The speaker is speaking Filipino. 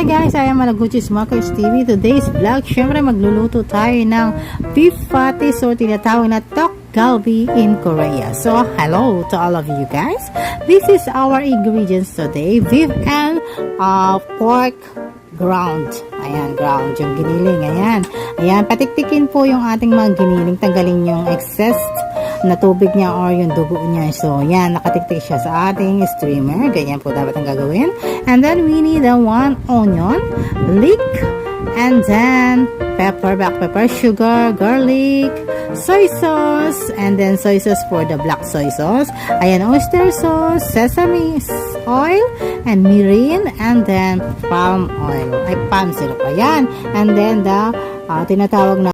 Hi guys, I am Malaguchi Smokers TV. Today's vlog, syempre magluluto tayo ng beef patty, so tinatawag na tteok galbi in Korea. So hello to all of you guys. This is our ingredients today: beef and pork ground. Ayan, ground, yung giniling. Ayan, patiktikin po yung ating mga giniling, tanggalin yung excess na tubig niya or yung dugo niya. So, yan, nakatiktik siya sa ating streamer. Ganyan po dapat ang gagawin. And then, we need a 1 onion, leek, and then pepper, black pepper, sugar, garlic, soy sauce, and then soy sauce for the black soy sauce. Ayan, oyster sauce, sesame oil, and mirin, and then palm oil. Ay, palm syrup. Ayan. And then, the tinatawag na